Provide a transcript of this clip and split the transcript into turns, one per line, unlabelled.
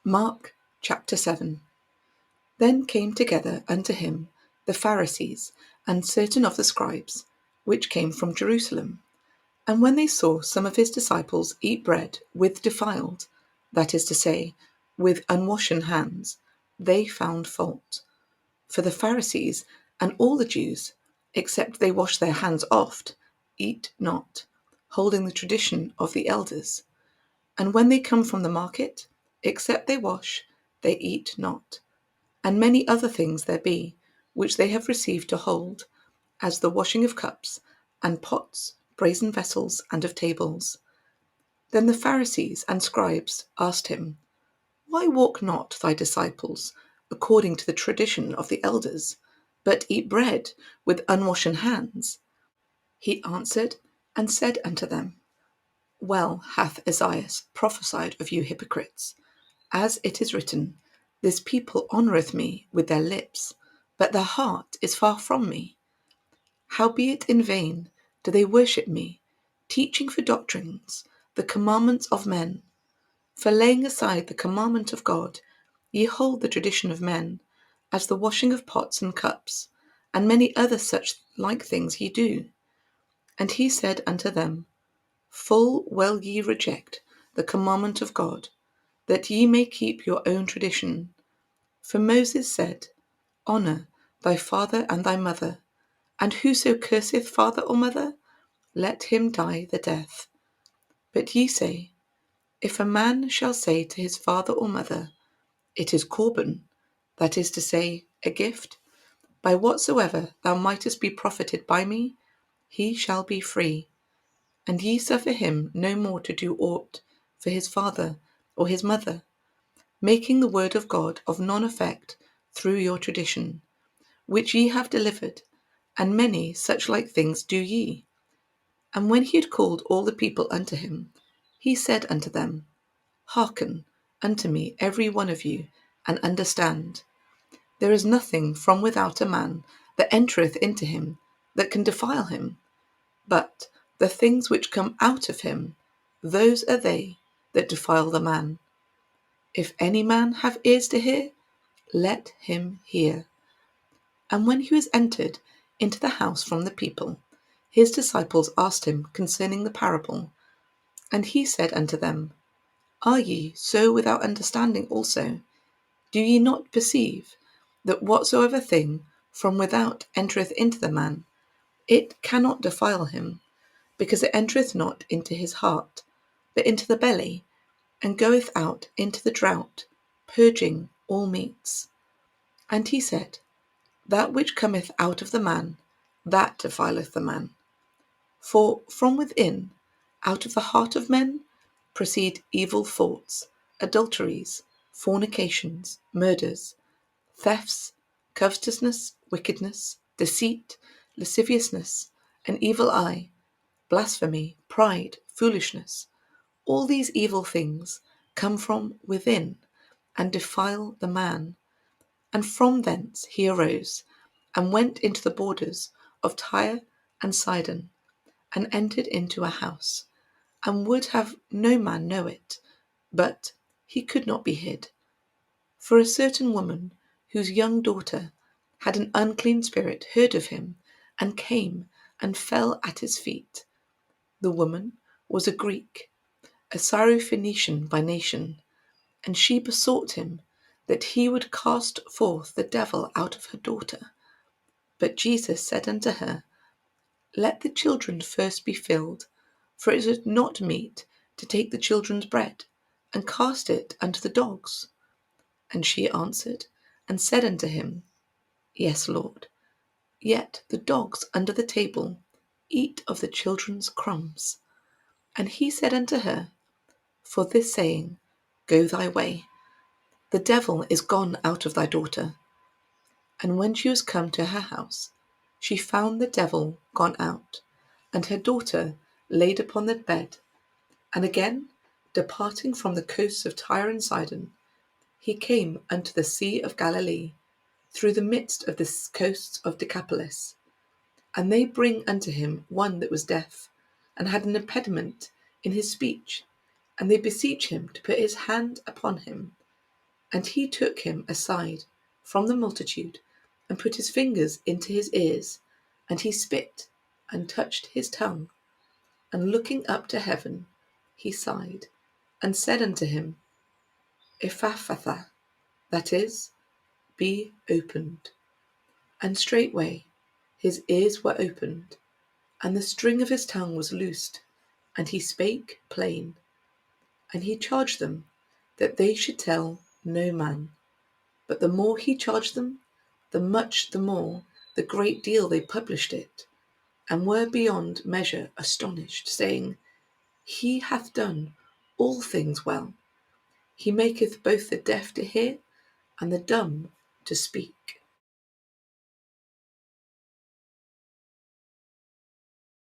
Mark chapter 7. Then came together unto him the Pharisees and certain of the scribes, which came from Jerusalem. And when they saw some of his disciples eat bread with defiled, that is to say, with unwashen hands, they found fault. For the Pharisees and all the Jews, except they wash their hands oft, eat not, holding the tradition of the elders. And when they come from the market, except they wash, they eat not. And many other things there be, which they have received to hold, as the washing of cups, and pots, brazen vessels, and of tables. Then the Pharisees and scribes asked him, Why walk not thy disciples according to the tradition of the elders, but eat bread with unwashen hands? He answered and said unto them, Well hath Esaias prophesied of you hypocrites, as it is written, This people honoureth me with their lips, but their heart is far from me. Howbeit in vain do they worship me, teaching for doctrines the commandments of men. For laying aside the commandment of God, ye hold the tradition of men, as the washing of pots and cups, and many other such like things ye do. And he said unto them, Full well ye reject the commandment of God, that ye may keep your own tradition. For Moses said, Honour thy father and thy mother, and whoso curseth father or mother, let him die the death. But ye say, If a man shall say to his father or mother, It is Corban, that is to say, a gift, by whatsoever thou mightest be profited by me, he shall be free. And ye suffer him no more to do aught for his father or his mother, making the word of God of none effect through your tradition, which ye have delivered, and many such like things do ye. And when he had called all the people unto him, he said unto them, Hearken unto me every one of you, and understand. There is nothing from without a man that entereth into him that can defile him, but the things which come out of him, those are they that defile the man. If any man have ears to hear, let him hear. And when he was entered into the house from the people, his disciples asked him concerning the parable. And he said unto them, Are ye so without understanding also? Do ye not perceive that whatsoever thing from without entereth into the man, it cannot defile him, because it entereth not into his heart, but into the belly, and goeth out into the draught, purging all meats? And he said, That which cometh out of the man, that defileth the man. For from within, out of the heart of men, proceed evil thoughts, adulteries, fornications, murders, thefts, covetousness, wickedness, deceit, lasciviousness, an evil eye, blasphemy, pride, foolishness. All these evil things come from within and defile the man. And from thence he arose and went into the borders of Tyre and Sidon, and entered into a house, and would have no man know it, but he could not be hid. For a certain woman, whose young daughter had an unclean spirit, heard of him, and came and fell at his feet. The woman was a Greek, a Syrophoenician by nation, and she besought him that he would cast forth the devil out of her daughter. But Jesus said unto her, Let the children first be filled, for it is not meet to take the children's bread, and cast it unto the dogs. And she answered and said unto him, Yes, Lord. Yet the dogs under the table eat of the children's crumbs. And he said unto her, For this saying, Go thy way, the devil is gone out of thy daughter. And when she was come to her house, she found the devil gone out, and her daughter laid upon the bed. And again, departing from the coasts of Tyre and Sidon, he came unto the sea of Galilee, through the midst of the coasts of Decapolis. And they bring unto him one that was deaf, and had an impediment in his speech, and they beseech him to put his hand upon him. And he took him aside from the multitude, and put his fingers into his ears, and he spit, and touched his tongue. And looking up to heaven, he sighed, and said unto him, Ephphatha, that is, be opened. And straightway his ears were opened, and the string of his tongue was loosed, and he spake plain. And he charged them that they should tell no man. But the more he charged them, the great deal they published it, and were beyond measure astonished, saying, He hath done all things well. He maketh both the deaf to hear, and the dumb to speak.